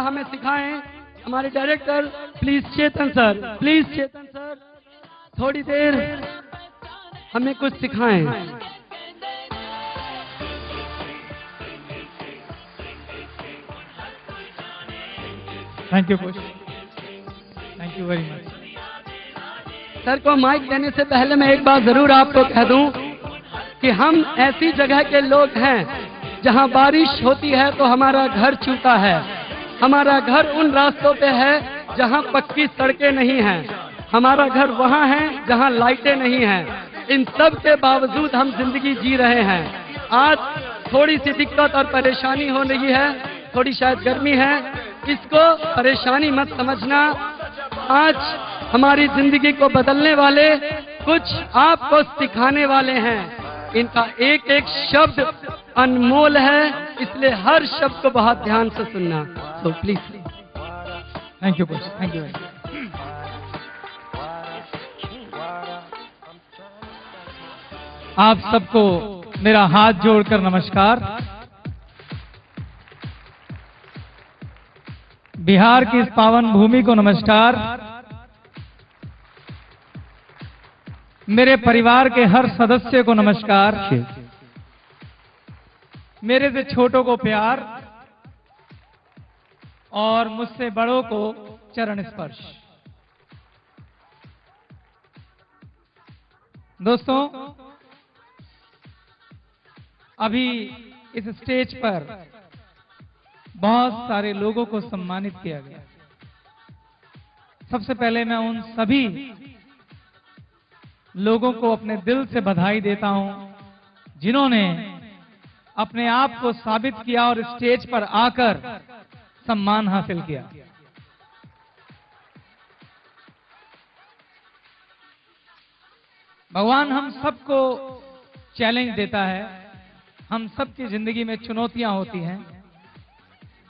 हमें सिखाएं। हमारे डायरेक्टर प्लीज चेतन सर थोड़ी देर हमें कुछ सिखाएं। Thank you coach, thank you very much. Sir को माइक देने से पहले मैं एक बात जरूर आपको कह दूं कि हम ऐसी जगह के लोग हैं जहां बारिश होती है तो हमारा घर चूता है। हमारा घर उन रास्तों पे है जहां पक्की सड़कें नहीं हैं। हमारा घर वहां है जहां लाइटें नहीं हैं। इन सब के बावजूद हम जिंदगी जी रहे हैं। आज थोड़ी सी दिक्कत और परेशानी हो रही है, थोड़ी शायद गर्मी है, इसको परेशानी मत समझना। आज हमारी जिंदगी को बदलने वाले कुछ आपको सिखाने वाले हैं। इनका एक एक शब्द अनमोल है, इसलिए हर शब्द को बहुत ध्यान से सुनना। So please. Thank you coach, thank you very much. आप सबको मेरा हाथ जोड़कर नमस्कार। बिहार की इस पावन भूमि को नमस्कार। मेरे परिवार के हर सदस्य को नमस्कार। मेरे से छोटों को प्यार और मुझसे बड़ों को चरण स्पर्श। दोस्तों, अभी इस स्टेज पर बहुत सारे लोगों को सम्मानित किया गया। सबसे पहले मैं उन सभी लोगों को अपने दिल से बधाई देता हूं जिन्होंने अपने आप को साबित किया और स्टेज पर आकर सम्मान हासिल किया। भगवान हम सबको चैलेंज देता है। हम सबकी जिंदगी में चुनौतियां होती हैं,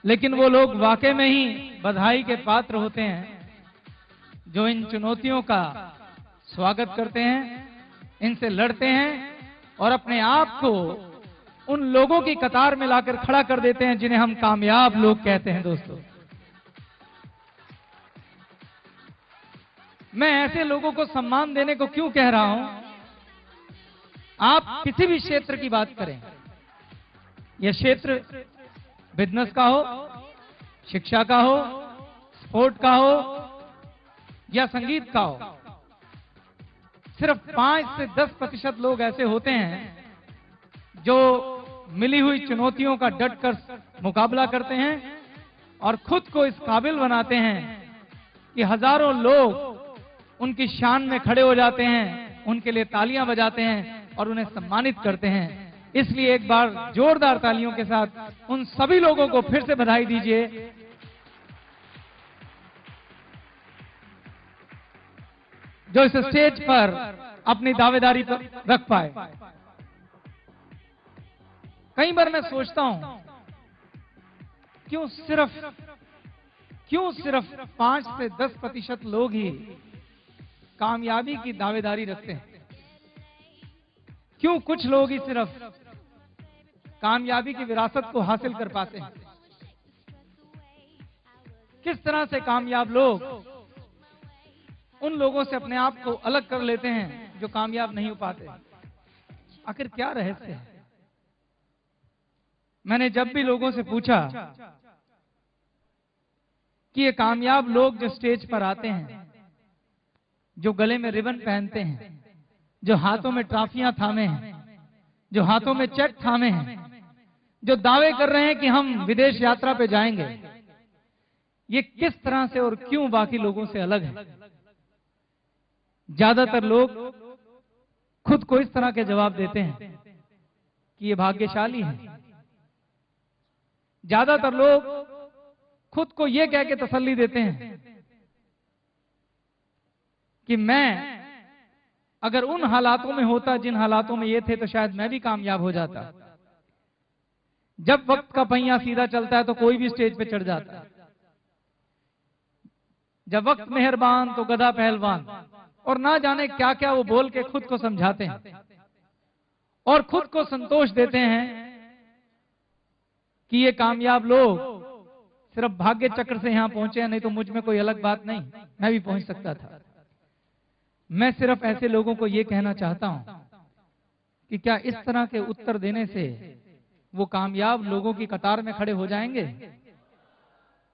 लेकिन वो लोग वाकई में ही बधाई के पात्र होते हैं जो इन चुनौतियों का स्वागत करते हैं, इनसे लड़ते हैं और अपने आप को उन लोगों की कतार में लाकर खड़ा कर देते हैं जिन्हें हम कामयाब लोग कहते हैं। दोस्तों, मैं ऐसे लोगों को सम्मान देने को क्यों कह रहा हूं? आप किसी भी क्षेत्र की बात करें, यह क्षेत्र बिजनेस का हो, शिक्षा का हो, स्पोर्ट का हो या संगीत का हो, सिर्फ 5 से 10% लोग ऐसे होते हैं जो मिली हुई चुनौतियों का डटकर मुकाबला करते हैं और खुद को इस काबिल बनाते हैं कि हजारों लोग उनकी शान में खड़े हो जाते हैं, उनके लिए तालियां बजाते हैं और उन्हें सम्मानित करते हैं। इसलिए एक बार जोरदार तालियों के साथ उन सभी लोगों को फिर से बधाई दीजिए जो इस स्टेज पर अपनी दावेदारी रख पाए। कई बार मैं सोचता हूं क्यों सिर्फ 5 से 10% लोग ही कामयाबी की दावेदारी रखते हैं? क्यों कुछ लोग ही सिर्फ कामयाबी की विरासत को हासिल कर पाते हैं? किस तरह से कामयाब लोग उन लोगों से अपने आप को अलग कर लेते हैं जो कामयाब नहीं हो पाते? आखिर क्या रहस्य है? मैंने जब भी लोगों से पूछा कि ये कामयाब लोग जो स्टेज पर आते हैं, जो गले में रिबन पहनते हैं, जो हाथों में ट्रॉफियां थामे हैं, जो हाथों में चेक थामे हैं, जो दावे कर रहे हैं कि हम विदेश यात्रा पे जाएंगे, ये किस तरह से और क्यों बाकी लोगों से अलग है? ज्यादातर लोग खुद को इस तरह के जवाब देते हैं कि ये भाग्यशाली हैं। ज्यादातर लोग खुद को ये कह के तसल्ली देते हैं कि मैं अगर उन हालातों में होता जिन हालातों में ये थे तो शायद मैं भी कामयाब हो जाता। जब वक्त का पहिया सीधा चलता है तो कोई भी स्टेज पे चढ़ जाता है। जब वक्त मेहरबान तो गधा पहलवान, और ना जाने क्या क्या वो बोल के खुद को समझाते हैं और खुद को संतोष देते हैं कि ये कामयाब लोग सिर्फ भाग्य चक्र से यहां पहुंचे हैं, नहीं तो मुझ में कोई अलग बात नहीं, मैं भी पहुंच सकता था। मैं सिर्फ ऐसे लोगों को यह कहना चाहता हूं कि क्या इस तरह के उत्तर देने से वो कामयाब लोगों की कतार में खड़े हो जाएंगे?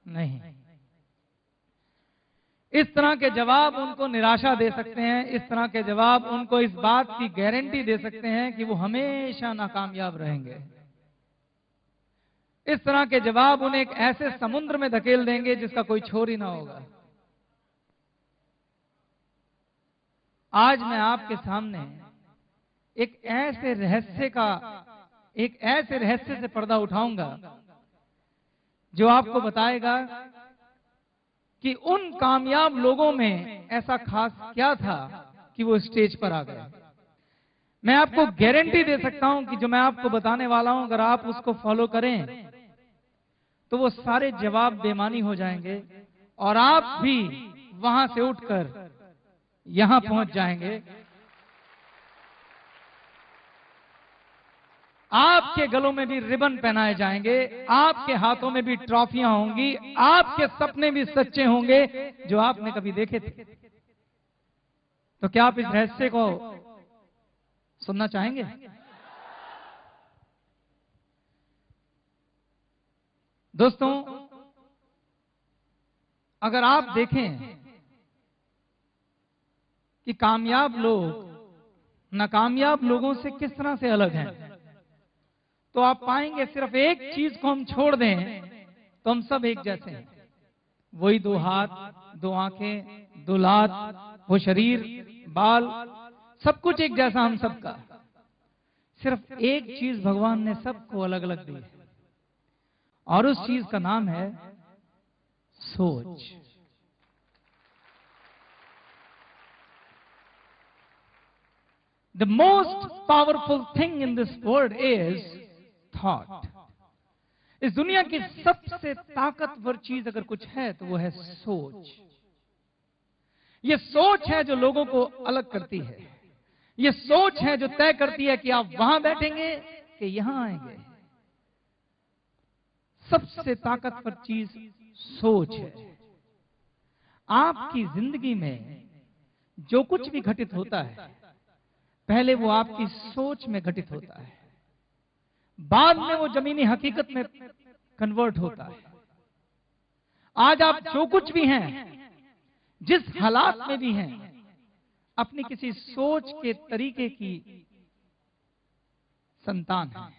नहीं। इस तरह के जवाब उनको निराशा दे सकते हैं, इस तरह के जवाब उनको इस बात की गारंटी दे सकते हैं कि वो हमेशा नाकामयाब रहेंगे। इस तरह के जवाब उन्हें एक ऐसे समुद्र में धकेल देंगे जिसका कोई छोर ही ना होगा। आज मैं आपके सामने एक ऐसे रहस्य से पर्दा उठाऊंगा जो आपको बताएगा कि उन कामयाब लोगों में ऐसा खास क्या था कि वो स्टेज पर आ गए। मैं आपको गारंटी दे सकता हूं कि जो मैं आपको बताने वाला हूं, अगर आप उसको फॉलो करें तो वो सारे जवाब बेमानी हो जाएंगे और आप भी वहां से उठकर यहां पहुंच जाएंगे। आपके गलों में भी रिबन पहनाए जाएंगे, आपके हाथों में भी ट्रॉफियां होंगी, आपके सपने भी सच्चे होंगे जो आपने कभी देखे थे। तो क्या आप इस रहस्य को सुनना चाहेंगे? दोस्तों, अगर आप देखें कि कामयाब लोग नाकामयाब लोगों से किस तरह से अलग हैं, तो आप पाएंगे सिर्फ एक चीज को हम छोड़ दें तो हम सब एक जैसे हैं। वही 2 हाथ, 2 आंखें, 2 लात, वो शरीर, बाल, सब कुछ एक जैसा हम सबका। सिर्फ एक चीज भगवान ने सबको अलग अलग दी है और उस चीज का नाम है सोच। The most powerful thing in this world is thought. इस दुनिया की सबसे ताकतवर चीज अगर कुछ है तो वो है सोच। ये सोच है जो लोगों को अलग करती है। ये सोच है जो तय करती है कि आप वहां बैठेंगे कि यहां आएंगे। सबसे ताकतवर चीज सोच है। आपकी जिंदगी में जो कुछ भी घटित होता है, पहले वो आपकी सोच में घटित होता है, बाद में वो जमीनी हकीकत में कन्वर्ट होता है। आज आप जो कुछ भी हैं, जिस हालात में भी हैं, अपनी किसी सोच के तरीके की संतान है।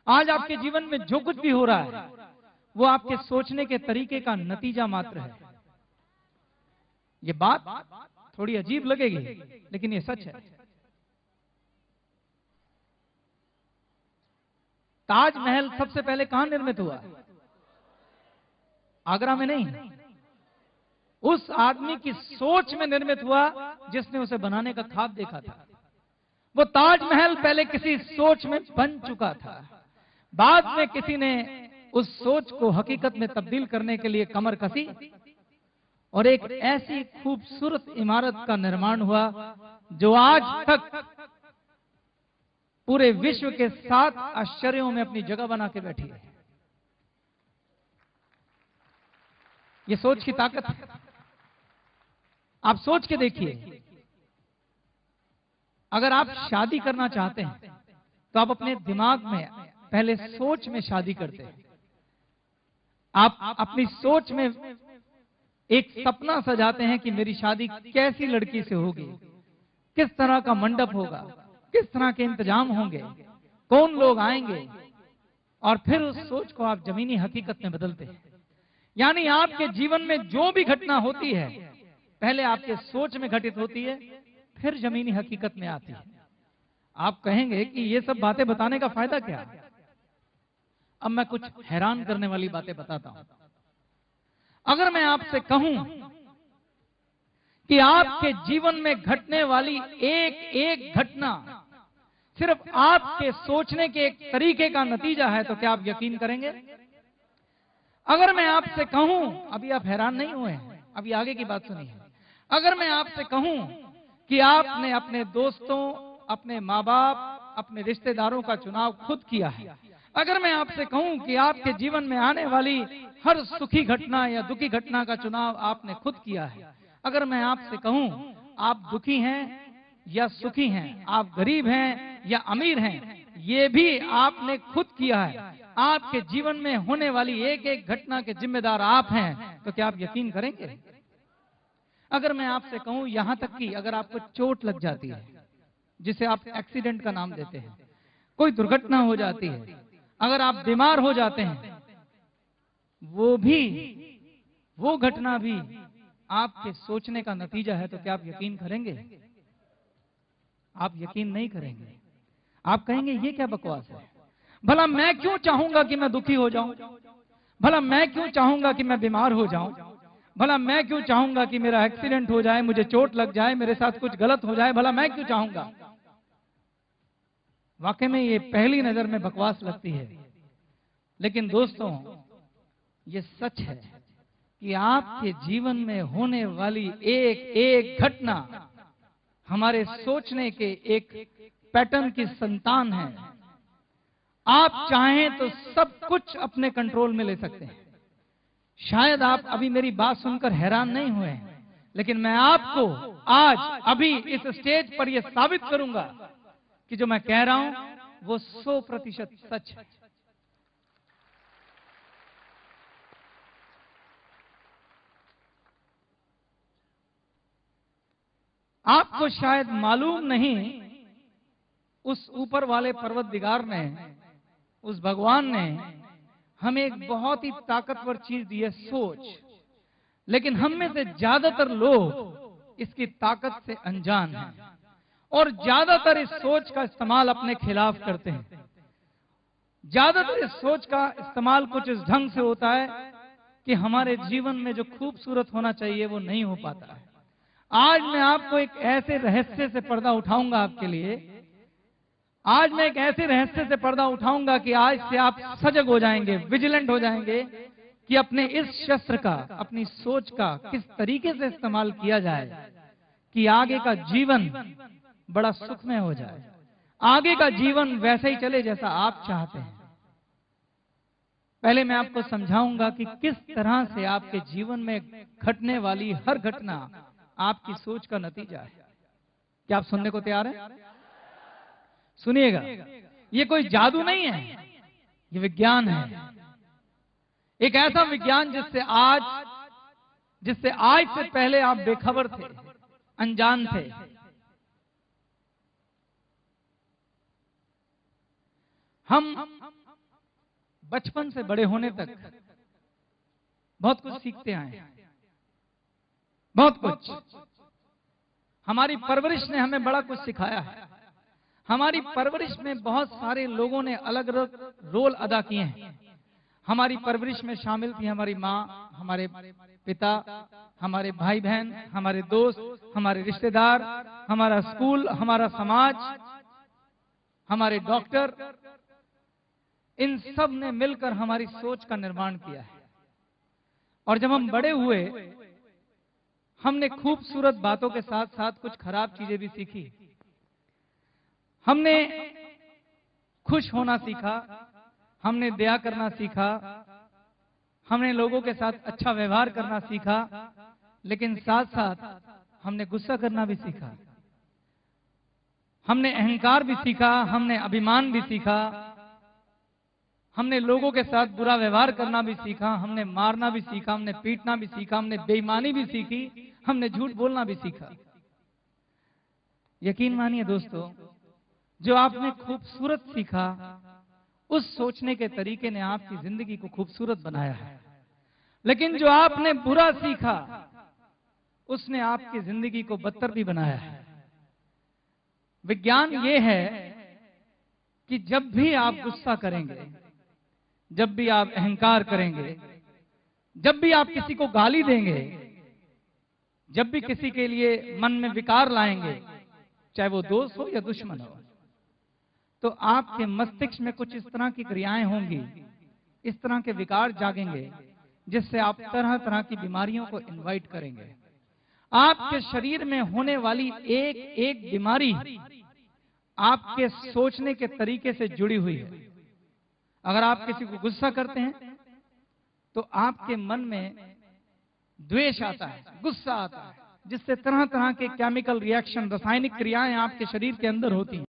आज आपके जीवन में जो कुछ भी हो रहा है वो आपके सोचने के तरीके का नतीजा मात्र है। ये बात थोड़ी अजीब लगेगी लेकिन ये सच है। ताजमहल सबसे पहले कहां निर्मित हुआ? आगरा में नहीं, उस आदमी की सोच में निर्मित हुआ जिसने उसे बनाने का ख्वाब देखा था। वो ताजमहल पहले किसी सोच में बन चुका था, बाद में किसी ने उस सोच को हकीकत में तब्दील करने के लिए कमर कसी और एक ऐसी खूबसूरत इमारत का निर्माण हुआ जो आज तक पूरे विश्व के 7 आश्चर्यों में अपनी जगह बना के बैठी है। ये सोच की ताकत है। आप सोच के देखिए, अगर आप शादी करना चाहते हैं तो आप अपने दिमाग में पहले सोच में शादी करते हैं। आप अपनी सोच में एक सपना सजाते हैं कि मेरी शादी कैसी लड़की से होगी, किस तरह का मंडप होगा, किस तरह के इंतजाम होंगे, कौन लोग आएंगे, और फिर उस सोच को आप जमीनी हकीकत में बदलते हैं। यानी आपके जीवन में जो भी घटना होती है पहले आपके सोच में घटित होती है, फिर जमीनी हकीकत में आती है। आप कहेंगे कि ये सब बातें बताने का फायदा क्या है? अब मैं कुछ हैरान करने वाली बातें बताता हूं। अगर मैं आपसे कहूं कि आपके जीवन में घटने वाली एक एक घटना सिर्फ आपके सोचने के एक तरीके का नतीजा है, तो क्या आप यकीन करेंगे? अगर मैं आपसे कहूं, अभी आप हैरान नहीं हुए हैं, अभी आगे की बात सुनिए। अगर मैं आपसे कहूं कि आपने अपने दोस्तों, अपने माँ बाप, अपने रिश्तेदारों का चुनाव खुद किया है, अगर मैं आपसे कहूं कि आपके जीवन में आने वाली हर सुखी घटना या दुखी घटना का चुनाव आपने खुद किया है, अगर मैं आपसे कहूं आप दुखी हैं या सुखी हैं, आप गरीब हैं या अमीर हैं, ये भी आपने खुद किया है, आपके जीवन में होने वाली एक एक घटना के जिम्मेदार आप हैं, तो क्या आप यकीन करेंगे? अगर मैं आपसे कहूं यहां तक कि अगर आपको चोट लग जाती है, जिसे आप एक्सीडेंट का नाम देते हैं, कोई दुर्घटना हो जाती है, अगर आप बीमार हो जाते हैं, वो घटना भी आपके सोचने का नतीजा है, तो क्या आप यकीन करेंगे? आप यकीन नहीं करेंगे। आप कहेंगे ये क्या बकवास है, भला मैं क्यों चाहूंगा कि मैं दुखी हो जाऊं, भला मैं क्यों चाहूंगा कि मैं बीमार हो जाऊं, भला मैं क्यों चाहूंगा कि मेरा एक्सीडेंट हो जाए, मुझे चोट लग जाए, मेरे साथ कुछ गलत हो जाए, भला मैं क्यों चाहूंगा? वाकई में ये पहली नजर में बकवास लगती है, लेकिन दोस्तों ये सच है कि आपके जीवन में होने वाली एक एक घटना हमारे सोचने के एक पैटर्न की संतान है। आप चाहें तो सब कुछ अपने कंट्रोल में ले सकते हैं। शायद आप अभी मेरी बात सुनकर हैरान नहीं हुए हैं, लेकिन मैं आपको आज अभी इस स्टेज पर यह साबित करूंगा कि जो मैं कह रहा हूं वो 100% सच है। आपको शायद मालूम नहीं, उस ऊपर वाले पर्वतदिगार ने, उस भगवान ने हमें एक बहुत ही ताकतवर चीज दी है, सोच। लेकिन हम में से ज्यादातर लोग इसकी ताकत से अनजान हैं और ज्यादातर इस सोच का इस्तेमाल अपने खिलाफ करते हैं। ज्यादातर इस सोच का इस्तेमाल कुछ इस ढंग से होता है कि हमारे जीवन में जो खूबसूरत होना चाहिए वो नहीं हो पाता है। आज मैं आपको एक ऐसे रहस्य से पर्दा उठाऊंगा आपके लिए, आज मैं एक ऐसे रहस्य से पर्दा उठाऊंगा कि आज से आप सजग हो जाएंगे, विजिलेंट हो जाएंगे कि अपने इस शस्त्र का, अपनी सोच का किस तरीके से इस्तेमाल किया जाए कि आगे का जीवन बड़ा सुखमय हो जाए, आगे का जीवन वैसे ही चले जैसा आप चाहते हैं। पहले मैं आपको समझाऊंगा कि किस तरह से आपके जीवन में घटने वाली हर घटना आपकी सोच का नतीजा है। क्या आप सुनने को तैयार हैं? सुनिएगा, ये कोई जादू नहीं है, ये विज्ञान है। एक ऐसा विज्ञान जिससे आज से पहले आप बेखबर थे, अनजान थे। हम बचपन से बड़े होने तक बहुत कुछ सीखते आए हैं, बहुत कुछ। हमारी परवरिश ने हमें बड़ा कुछ सिखाया है। हमारी परवरिश में बहुत सारे लोगों ने अलग अलग रोल अदा किए हैं। हमारी परवरिश में शामिल थी हमारी माँ, हमारे पिता, हमारे भाई बहन, हमारे दोस्त, हमारे रिश्तेदार, हमारा स्कूल, हमारा समाज, हमारे डॉक्टर, इन सब ने मिलकर हमारी सोच का निर्माण किया है। और जब हम बड़े हुए, हमने खूबसूरत बातों के साथ साथ कुछ खराब चीजें भी सीखी। हमने खुश होना सीखा, हमने दया करना सीखा, हमने लोगों के साथ अच्छा व्यवहार करना सीखा, लेकिन साथ साथ हमने गुस्सा करना भी सीखा। हमने अहंकार भी सीखा, हमने अभिमान भी सीखा, हमने लोगों के साथ बुरा व्यवहार करना भी सीखा, हमने मारना भी सीखा, हमने पीटना भी सीखा, हमने बेईमानी भी सीखी, हमने झूठ बोलना भी सीखा। यकीन मानिए दोस्तों, जो आपने खूबसूरत सीखा, उस सोचने के तरीके ने आपकी जिंदगी को खूबसूरत बनाया है। लेकिन जो आपने बुरा सीखा, उसने आपकी जिंदगी को बदतर भी बनाया है। विज्ञान ये है कि जब भी आप गुस्सा करेंगे, जब भी आप अहंकार करेंगे, जब भी आप किसी को गाली देंगे, जब भी किसी के लिए मन में विकार लाएंगे, चाहे वो दोस्त हो या दुश्मन हो, तो आपके मस्तिष्क में कुछ इस तरह की क्रियाएं होंगी, इस तरह के विकार जागेंगे, जिससे आप तरह तरह की बीमारियों को इनवाइट करेंगे। आपके शरीर में होने वाली एक एक बीमारी आपके सोचने के तरीके से जुड़ी हुई है। अगर आप किसी को गुस्सा करते हैं तो आपके मन में द्वेष आता है, गुस्सा आता है, जिससे तरह तरह के केमिकल रिएक्शन, रासायनिक क्रियाएं आपके शरीर के अंदर होती हैं।